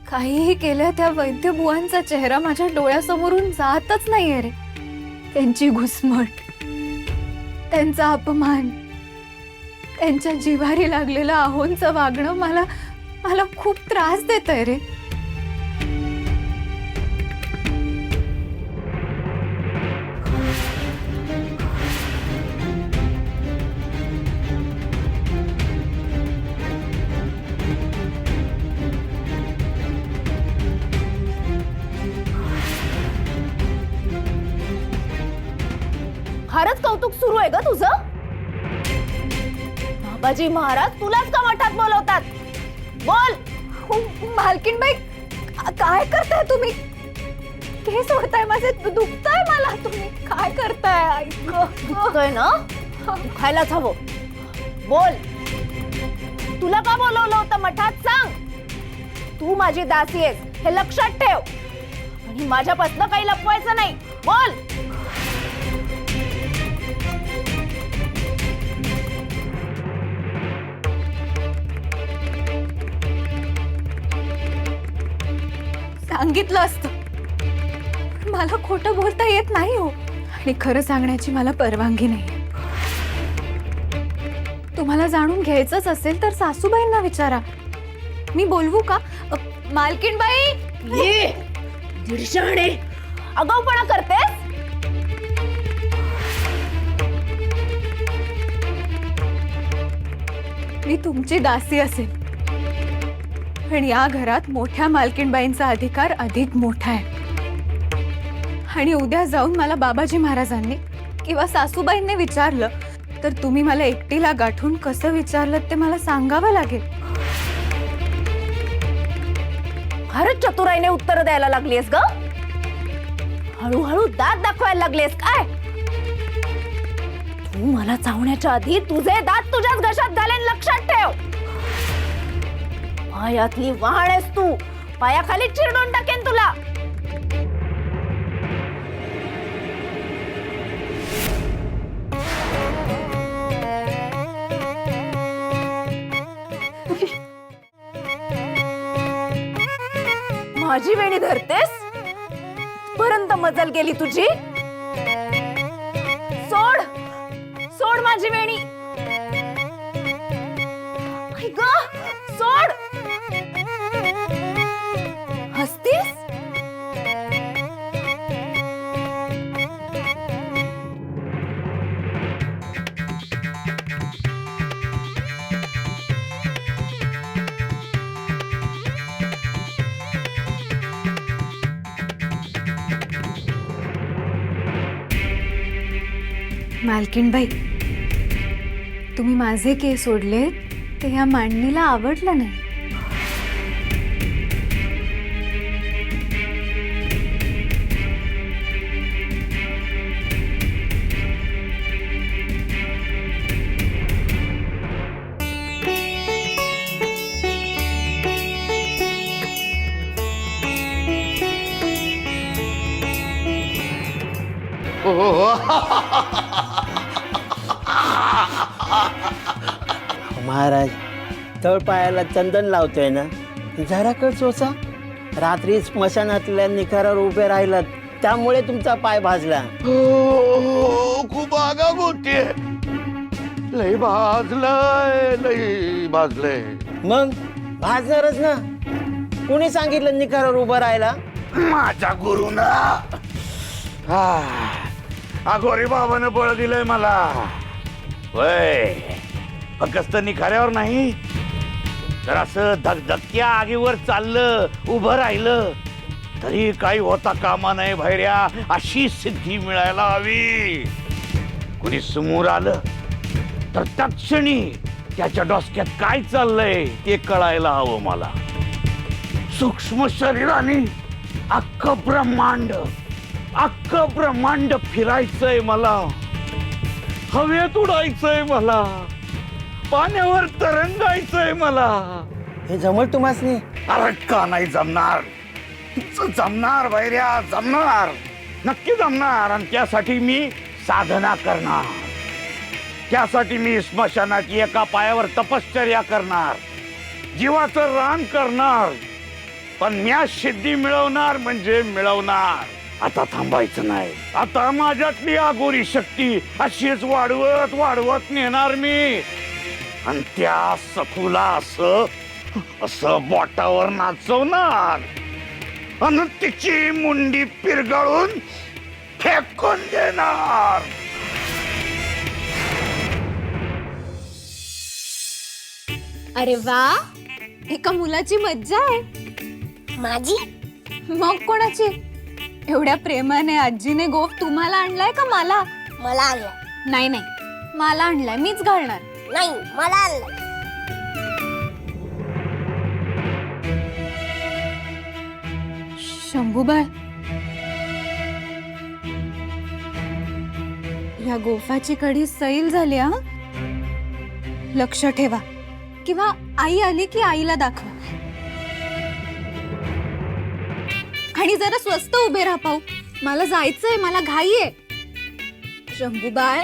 काहीही केलं त्या वैद्यबुवांचा चेहरा माझ्या डोळ्यासमोरून जातच नाहीये रे. त्यांची घुसमट, त्यांचा अपमान, त्यांच्या जिव्हारी लागलेलं आहोंचं वागणं मला मला खूप त्रास देतंय रे. खरंच कौतुक सुरू आहे ग तुझं? बाबाजी महाराज तुलाच का मठात बोलवतात? बोल. मालकीनबाई, काय करताय तुम्ही? केस सोडताय माझे, दुखताय मला. तुम्ही काय करताय? दुखतोय ना? दुखायलाच हवं. बोल, तुला का बोलवलं होतं मठात? सांग. तू माझी दासी आहेस हे लक्षात ठेव, आणि माझ्यापासून काही लपवायचं नाही. बोल. सांगितलं असतं, मला खोटं बोलता येत नाही हो, आणि खरं सांगण्याची मला परवानगी नाही. तुम्हाला जाणून घ्यायचंच असेल तर सासूबाईंना विचारा. मी बोलवू का? मालकीनबाई, ये दीडशाणे आगाऊपणा करतेस. मी तुमची दासी असेल, पण या घरात मोठ्या मालकीनबाईंचा अधिकार अधिक मोठा आहे. आणि उद्या जाऊन मला बाबाजी महाराजांनी किंवा सासूबाईंनी विचारलं तर तुम्ही मला एकटीला गाठून कसं विचारलं ते मला सांगावं लागेल. फारच चतुराईने उत्तर द्यायला लागलीस ग. हळूहळू दात दाखवायला लागलीस काय? तू मला चावण्याच्या आधी तुझे दात तुझ्याच घशात घालेन, लक्षात ठेव. पायातली वाहण आहेस तू, पायाखाली चिरडून टाकेन तुला. माझी वेणी धरतेस? पर्यंत मजल गेली तुझी. सोड, सोड माझी वेणी. ऐक, सोड. हसतीस? मालकीनबाई, तुम्ही माझे केस सोडले ते या मांडणीला आवडलं नाही. महाराज, तळपायाला चंदन लावतोय ना, जरा कळ चोचा. रात्री स्मशानातल्या निखारावर उभे राहिलात त्यामुळे तुमचा पाय भाजला. खूप आगा गोष्टी लई भाजलंय, लई भाजलंय. मग भाजणारच ना. कुणी सांगितलं निखारावर उभं राहायला? माझ्या गुरुना अघोरी बाबानं बळ दिलंय मला. वय फक्त निखाऱ्यावर नाही तर असं धगधगत्या आगीवर चाललं, उभं राहिलं तरी काही होता कामा नाही भैऱ्या. अशी सिद्धी मिळायला हवी. कुणी समोर आलं तर तत्क्षणी त्याच्या डोसक्यात काय चाललंय ते कळायला हवं मला. सूक्ष्म शरीराने अख्खं ब्रह्मांड फिरायचंय मला. हवेत उडायचंय मला. पाण्यावर तरंगायचंय मला. हे जमल तुम्हासनी? अरे का नाही जमणार? जमणार भैऱ्या, जमणार, नक्की जमणार. आणि त्यासाठी मी साधना करणार. त्यासाठी मी स्मशानात एका पायावर तपश्चर्या करणार, जीवाचं रान करणार. पण म्या सिद्धी मिळवणार म्हणजे मिळवणार. आता थांबायचं नाही. आता माझ्यातली अघोरी शक्ती अशीच वाढवत वाढवत नेणार मी. आणि त्या सखूला असं असं बोटावर नाचवणार आणि तिची मुंडी पिरगळून फेकून देणार. अरे वा, एका मुलाची मज्जा आहे. माझी मग कोणाची? एवढ्या प्रेमाने आजीने गोफ तुम्हाला आणलाय का मला? मला आणलं. नाही नाही, मला आणलाय, मीच घालणार. नाही, मला आणलं. शंभूबाई, या गोफाची कडी सैल झाली हा. लक्ष ठेवा, किंवा आई आली की आईला दाखवा. आणि जरा स्वस्त उभे राहा पाहू. मला जायचंय, मला घाई आहे. शंभूबाई,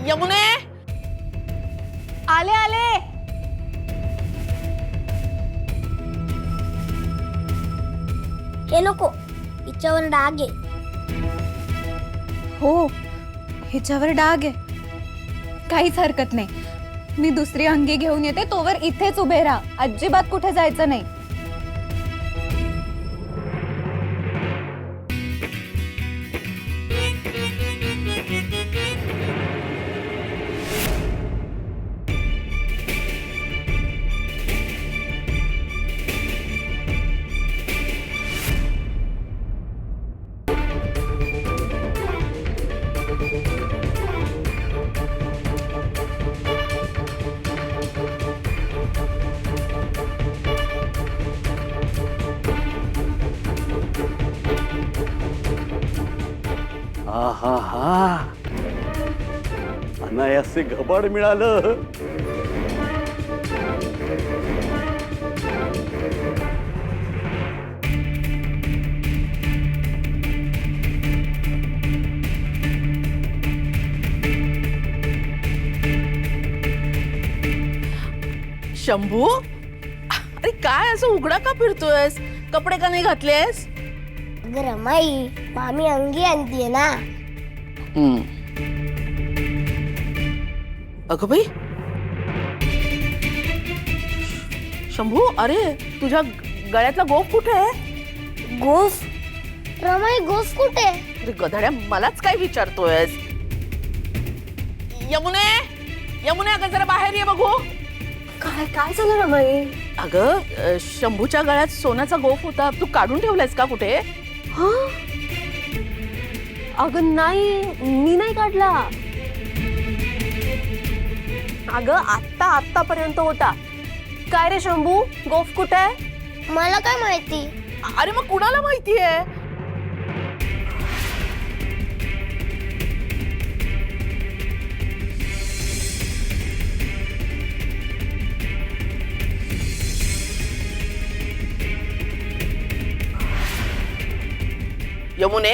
यमुने, आले आले. हे नको, हिच्यावर डाग आहे. हो, हिच्यावर डाग आहे. काहीच हरकत नाही. मी दुसरी अंगी घेऊन येते, तोवर इथेच उभे राहा. अजिबात कुठे जायचं नाही. हा हा, अनायासे घबाड मिळालं. शंभू, अरे काय असं उघडा का फिरतोयस? कपडे का नाही घातलेस? रमाई, मामी अंगी आणतीये ना. अगं बाई, शंभू, अरे तुझ्या गळ्यातला गोफ कुठे आहे? गोफ? रमाई, गोफ कुठे? अरे गधाड्या, मलाच काय विचारतोयस? यमुने, यमुने, अगं जरा बाहेर ये बघू. काय काय झालं रमाई? अगं, शंभूच्या गळ्यात सोन्याचा गोफ होता, तू काढून ठेवलायस का कुठे? अगं नाही, मी नाही काढला. अगं आत्तापर्यंत होता. काय रे शंभू, गोफ कुठे आहे? मला काय माहिती. अरे मग कुणाला माहितीये? यमुने,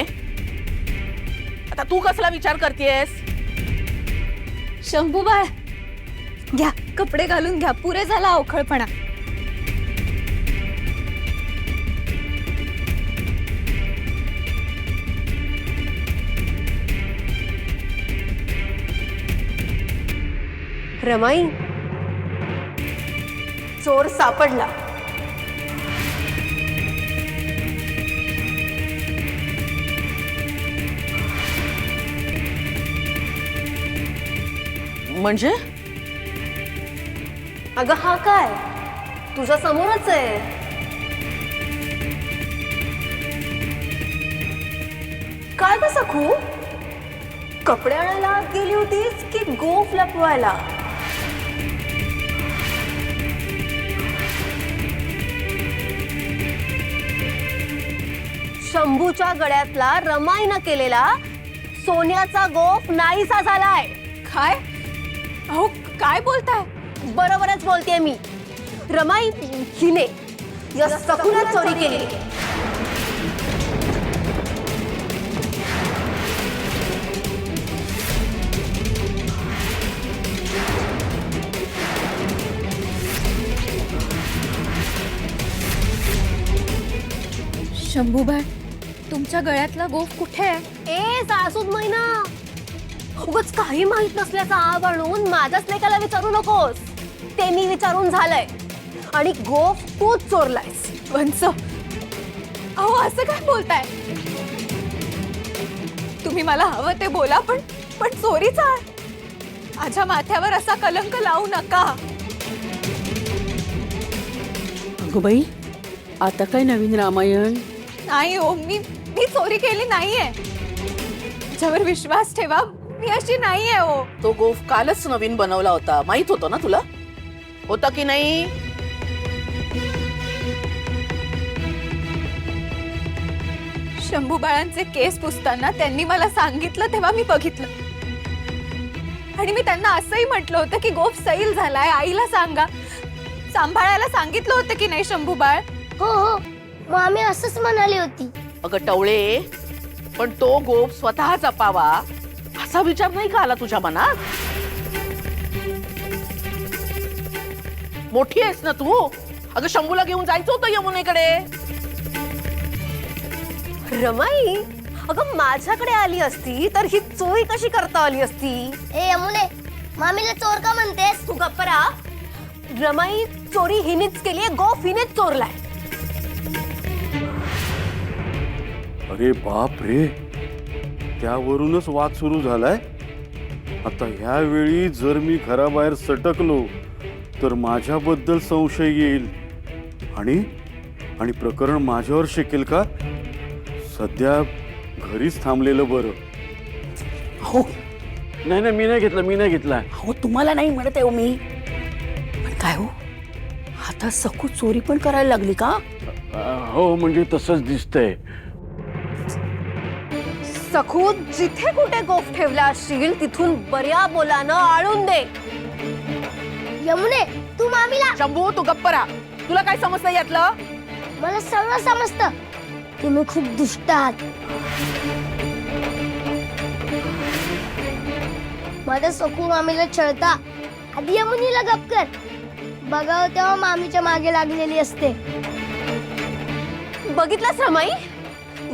आता तू कसला विचार करतेयस? शंभूबाई, घ्या, कपडे घालून घ्या. पुरे झाला अवखळपणा. रमाई, चोर सापडला. म्हणजे? अगं हा काय, तुझ्या समोरच आहे. काय ग सखू, कपडे आणायला आत गेली होतीस की गोफ लपवायला? शंभूच्या गळ्यातला रमाईनं केलेला सोन्याचा गोफ नाहीसा झालाय. काय? अहो, काय बोलताय? बरोबरच बोलतेय मी. रमाई हिने या सखूला चोरी केली. शंभूबाई, तुमच्या गळ्यातला गोफ कुठे आहे? ए सासूद मैना, उगाच काही माहित नसल्याचा आव आणून माझ्याच लेकाला विचारू नकोस. ते मी विचारून झालंय आणि गोफ तूच चोरलायस. वंस, अहो असं काय बोलताय? तुम्ही मला हवं ते बोला, पण चोरीचा माझ्या माथ्यावर असा कलंक लावू नका. अगं बाई, आता काय नवीन रामायण? नाही हो, मी चोरी केली नाहीये. माझ्यावर विश्वास ठेवा, मी अशी नाहीये हो. तो गोफ कालच नवीन बनवला होता, माहित होतं ना तुला? होता की नाही? शंभू बाळांचे केस पुसताना त्यांनी मला सांगितलं तेव्हा मी बघितलं. आणि मी त्यांना असंही म्हटलं होतं की गोफ सैल झालाय, आईला सांगा. सांभाळायला सांगितलं होतं की नाही शंभू बाळ? हो हो, मामी असंच म्हणाली होती. अगं टवळे, पण तो गोफ स्वतः जपावा असा विचार नाही का आला तुझ्या मनात? मोठी आहेस ना तू. अगं शंभूला घेऊन जायचं होतं यमुनेकडे. रमाई, अगं माझ्याकडे आली असती तर ही चोरी कशी करता आली असती? ए यमुने, मामीला चोर का म्हणतेस? तू गप्परा. रमाई, चोरी हिनेच केली, गोफ हिनेच चोरलाय. अरे बाप रे, त्यावरूनच वाद सुरू झालाय. आता ह्या वेळी जर मी घराबाहेर सटकलो तर माझ्याबद्दल संशय येईल आणि प्रकरण माझ्यावर शेकेल का? सध्या घरीच थांबलेलं बरं. हो नाही नाही, मी नाही घेतला. हो, तुम्हाला नाही म्हणत आहे हो मी. पण काय हो, आता सखू चोरी पण करायला लागली का? हो, म्हणजे तसंच दिसतंय. सखू, जिथे कुठे गोफ ठेवला असशील तिथून बऱ्या बोलानं आळून दे. यमुने, तू मामीला. शंभू, तू गप्परा. तुला काय समजतं यातलं? मला सगळं समजतं. तुम्ही खूप दुष्ट आहात. माझ्या सखू मामीला छळता. आधी यमुनीला गप कर. बघावं तेव्हा मामीच्या मागे लागलेली असते. बघितलंस रमाई,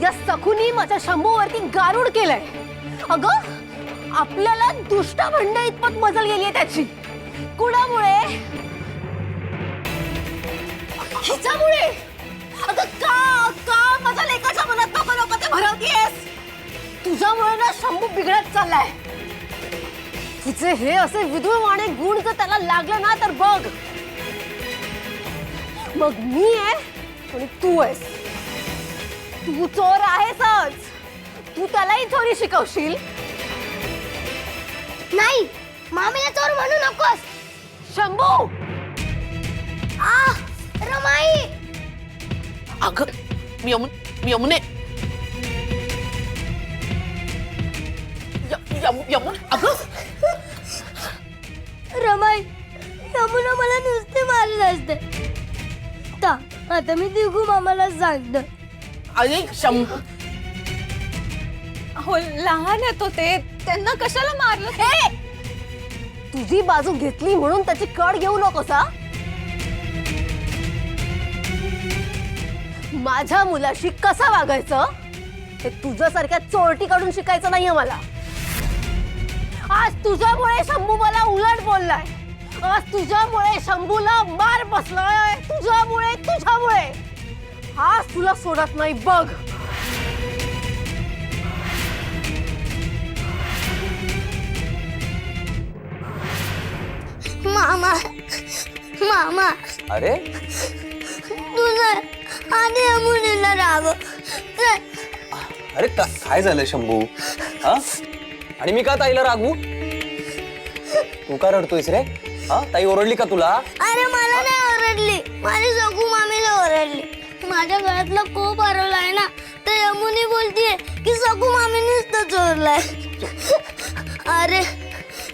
या सखूनी माझ्या शंभूवरती गारुड केलंय. अगं, आपल्याला दुष्ट म्हणण्या इतपत मजल गेलीये त्याची. कुणामुळे? हिच्यामुळे. अगं का माझ्या लेकाच्या मनात नको ते भरवतीयेस? तुझ्यामुळे ना शंभू बिघडत चाललाय. तुझे हे असे विदुळवाणे गुण जर त्याला लागले ना तर बघ, मग मी आहे आणि तू आहेस. तू चोर आहेसच. तू त्यालाही चोरी शिकवशील. नाही, मामीला चोर म्हणू नकोस. शंभू, आ, रमाई. अगं मी यमुने यमुने, अगं रमाई, यमुना मला नुसते मारले असते. आता मी दिगू मामाला सांगतो. अरे शंभू, अहो लहान आहे तो, ते त्यांना कशाला मारलं? हे तुझी बाजू घेतली म्हणून त्याची कड घेऊ नकोस हा. माझ्या मुलाशी कसं वागायचं हे तुझ्यासारख्या चोरटीकडून शिकायचं नाहीये मला. आज तुझ्यामुळे शंभू मला उलट बोललाय. आज तुझ्यामुळे शंभूला मार बसलाय. तुझ्यामुळे आज तुला सोडत नाही बघ. मामा, मामा, अरे तुझं आधी यमुनीला राग. अरे काय झालं शंभू? हा? आणि मी का ताईला रागवू? तू का रडतोयस रे? हा, ताई ओरडली का तुला? अरे मला नाही ओरडली, माझी सगू मामीला ओरडली. माझ्या गळ्यातला कोप हरवलाय ना, तर यमुनी बोलतीये की सगू मामीनेच तो चोरलाय. अरे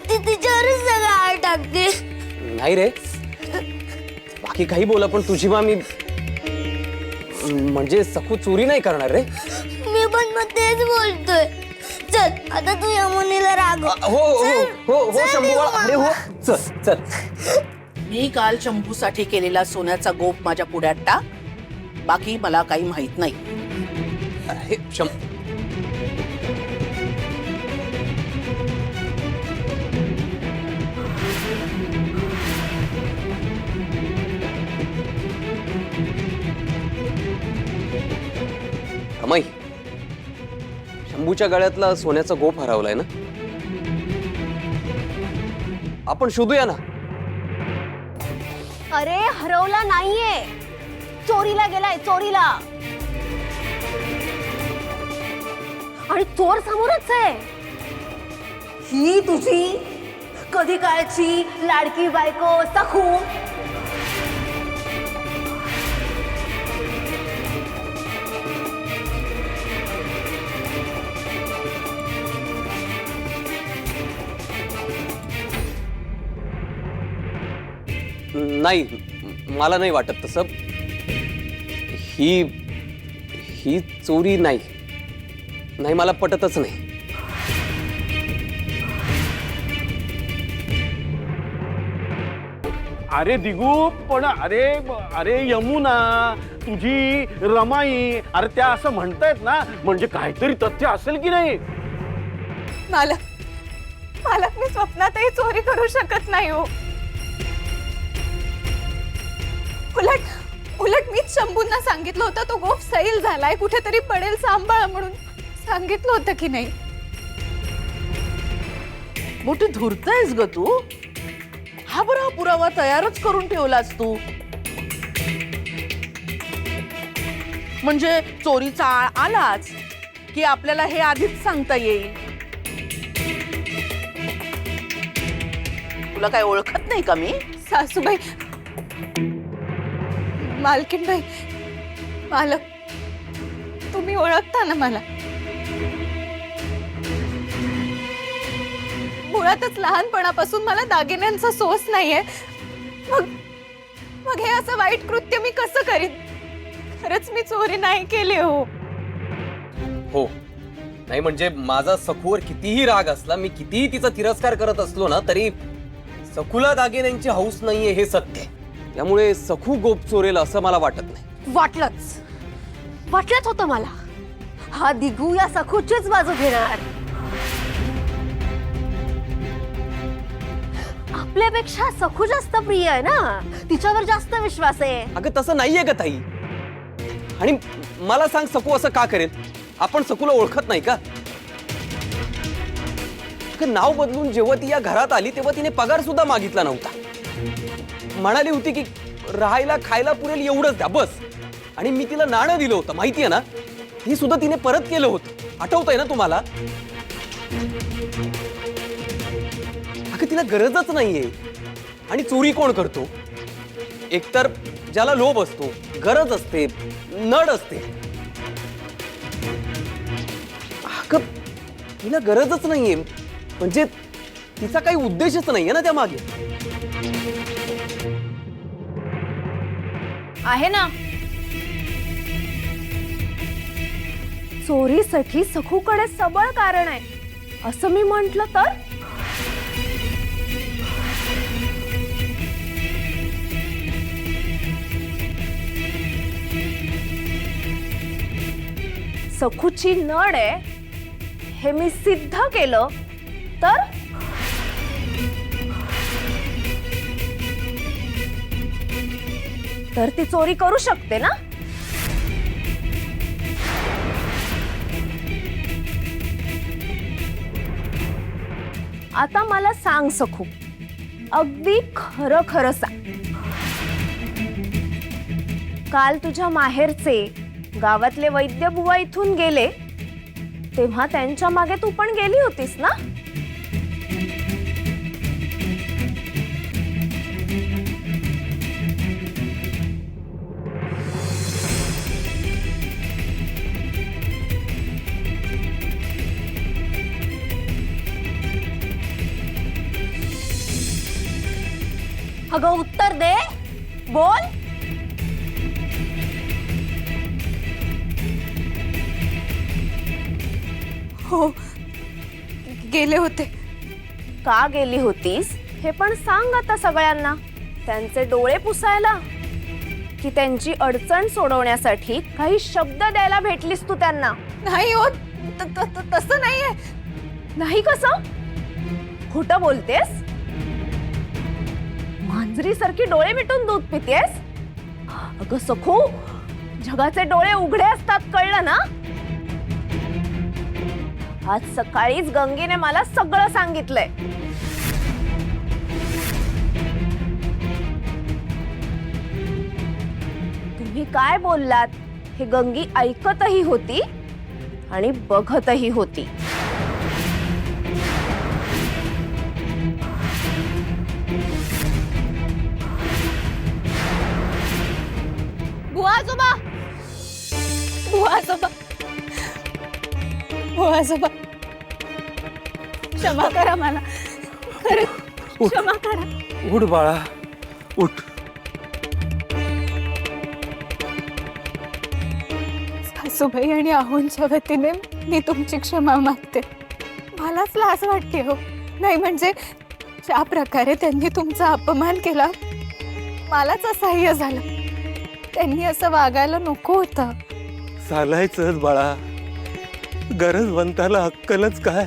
ती तिच्यावरच सगळं आळ टाकते. नाही रे, बाकी काही बोला, पण तुझी मामी म्हणजे सखू चोरी नाही करणार रे. मी पण मग तेच बोलतोय. चल आता तू यमुनीला राग. हो हो हो हो शंभू बाळा, अरे हो, चल चल. मी काल शंभूसाठी केलेला सोन्याचा गोफ माझ्या पुढ्यात टाक. बाकी मला काही माहित नाही. अरे अमय, शंभूच्या गळ्यातला सोन्याचा गोफ हरवलाय ना? आपण शोधूया ना. अरे हरवला नाहीये, चोरीला गेलाय, चोरीला. आणि चोर समोरच आहे. ही तुझी कधी काळची लाडकी बायको सखू. नाही, मला नाही वाटत तसं. ही चोरी नाही. नाही, मला पटतच नाही. अरे दिगू, पण अरे अरे यमुना, तुझी रमाई, अरे त्या असं म्हणतायत ना, म्हणजे काहीतरी तथ्य असेल की नाही? मालक मी स्वप्नातही चोरी करू शकत नाही हो. उलट मीच शंभूंना सांगितलं होतं तो गोफ सैल झालाय, कुठेतरी पडेल, सांभाळ म्हणून सांगितलं होतं की नाही. मोठी धूर्त आहेस ग तू. हा बरा पुरावा तयारच करून ठेवलास तू. म्हणजे चोरीचा आळ आलाच की आपल्याला हे आधीच सांगता येईल. तुला काय ओळखत नाही का मी? सासूबाई, मालकीनबाई, मालक, तुम्ही ओळखता ना मला. मुळातच लहानपणापासून मला दागिन्यांचा सोस नाहीये. मग हे असं वाईट कृत्य मी कसं करीन? खरंच मी चोरी नाही केली हो. हो, नाही म्हणजे माझा सखूवर कितीही राग असला, मी कितीही तिचा तिरस्कार करत असलो ना, तरी सखूला दागिन्यांची हौस नाहीये हे सत्य आहे. त्यामुळे सखू गोप चोरेल असं मला वाटत नाही. वाटलंच होतं मला. हा दिगू या सखूचीच बाजू घेणार. आपल्यापेक्षा सखू जास्त प्रिय आहे ना, तिच्यावर जास्त विश्वास आहे. अगं तसं नाहीये का ताई? आणि मला सांग, सखू असं का करेल? आपण सखूला ओळखत नाही का? अगं नाव बदलून जेव्हा ती या घरात आली तेव्हा तिने पगार सुद्धा मागितला नव्हता. म्हणाली होती की राहायला खायला पुरेल एवढंच द्या बस. आणि मी तिला नाणं दिलं होतं, माहितीये ना? ही सुद्धा तिने परत केलं होतं. आठवतंय ना तुम्हाला? अगं तिला गरजच नाहीये. आणि चोरी कोण करतो? एकतर ज्याला लोभ असतो, गरज असते, नड असते. अगं तिला गरजच नाहीये म्हणजे तिचा काही उद्देशच नाहीये ना त्या मागे. आहे ना, चोरीसाठी सखूकडे सबळ कारण आहे असं मी म्हंटल तर? सखूची नड आहे हे मी सिद्ध केलं तर ती चोरी करू शकते ना? आता मला सांग सखू, अगदी खरं खरं सांग. काल तुझ्या माहेरचे गावातले वैद्य बुवा इथून गेले तेव्हा त्यांच्या मागे तू पण गेली होतीस ना? अगं उत्तर दे, बोल. हो, गेले होते. का गेली होतीस हे पण सांग आता सगळ्यांना, त्यांचे डोळे पुसायला. की त्यांची अडचण सोडवण्यासाठी काही शब्द द्यायला भेटलीस तू त्यांना. नाही हो, तसं नाहीये. नाही कसं? खोटं बोलतेस? मांजरीसारखी डोळे मिटून दूध पितेस? अगं सखू, जगाचे डोळे उघडे असतात, कळलं ना? आज सकाळीच गंगेने मला सगळं सांगितलंय. तुम्ही काय बोललात हे गंगी ऐकतही होती आणि बघतही होती. बुवा आजोबा, बुवा आजोबा, बुवा आजोबा, क्षमा करा मला, खरंच क्षमा करा. उठ बाळा, उठ. सासूबाई आणि आहोंच्या वतीने मी तुमची क्षमा मागते. मलाच लाज वाटते हो. नाही म्हणजे ज्या प्रकारे त्यांनी तुमचा अपमान केला मलाच असह्य झालं. त्यांनी असं वागायला नको होतं. चालायचंच बाळा, गरजवंताला अक्कलच काय,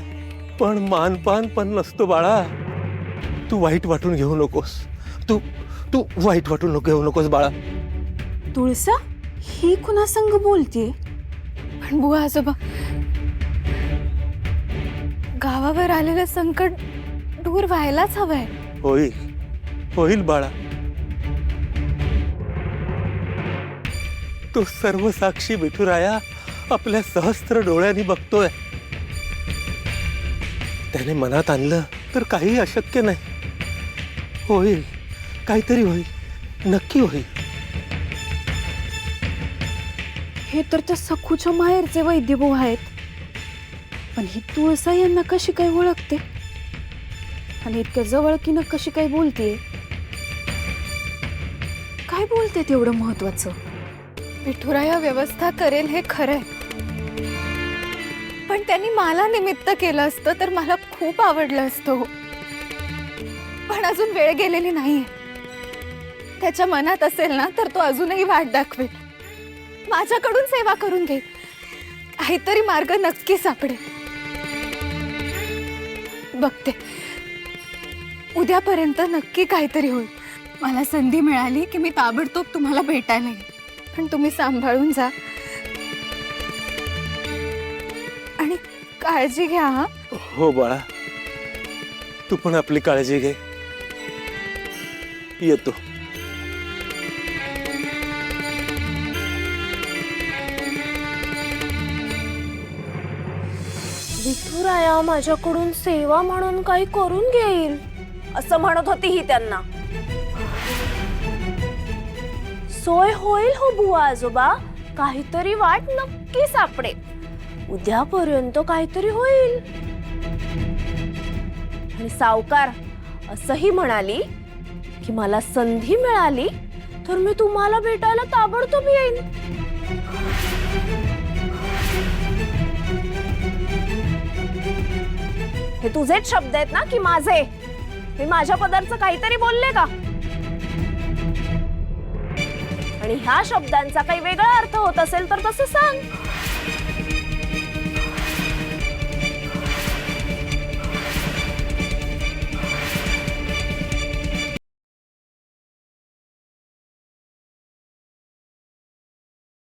पण मानपान पण नसतो बाळा. तू वाईट वाटून घेऊ नकोस. तू तू वाईट वाटून घेऊ नकोस बाळा. तुळसा ही कुणा संग बोलतीये? पण बुवा आजोबा, गावावर आलेलं संकट दूर व्हायलाच हवंय. होईल, होईल बाळा. तो सर्व साक्षी विठुराया आपल्या सहस्त्र डोळ्यांनी बघतोय. त्याने मनात आणलं तर काही अशक्य नाही. होईल, काहीतरी होईल, नक्की होईल. हे तर त्या सखूच्या माहेरचे वैद्यभाऊ आहेत, पण ही तुळसा यांना कशी काय ओळखते आणि इतक्या जवळकीनं कशी काय बोलते? काय बोलते तेवढं महत्वाचं? विठुराया व्यवस्था करेल हे खरंय, पण त्यांनी मला निमित्त केलं असतं तर मला खूप आवडलं असतं. पण अजून वेळ गेलेली नाहीये. त्याच्या मनात असेल ना तर तो अजूनही वाट दाखवेल. माझ्याकडून सेवा करून घे, काहीतरी मार्ग नक्की सापडेल. बघते, उद्यापर्यंत नक्की काहीतरी होईल. मला संधी मिळाली की मी ताबडतोब तुम्हाला भेटायला येईल. पण तुम्ही सांभाळून जा आणि काळजी घ्या. हा, हो बाळा, तू पण आपली काळजी घे. येतो. विठुराया माझ्याकडून सेवा म्हणून काही करून घेईल असं म्हणत होती ही त्यांना. सोय होईल हो बुवा आजोबा, काहीतरी वाट नक्की सापडेल. उद्यापर्यंत काहीतरी होईल. आणि सावकार असंही म्हणाली की मला संधी मिळाली तर मी तुम्हाला भेटायला ताबडतोब येईन. हे तुझेच शब्द आहेत ना की माझे? मी माझ्या पदार्थ काहीतरी बोलले का? आणि ह्या शब्दांचा काही वेगळा अर्थ होत असेल तर तसं सांग.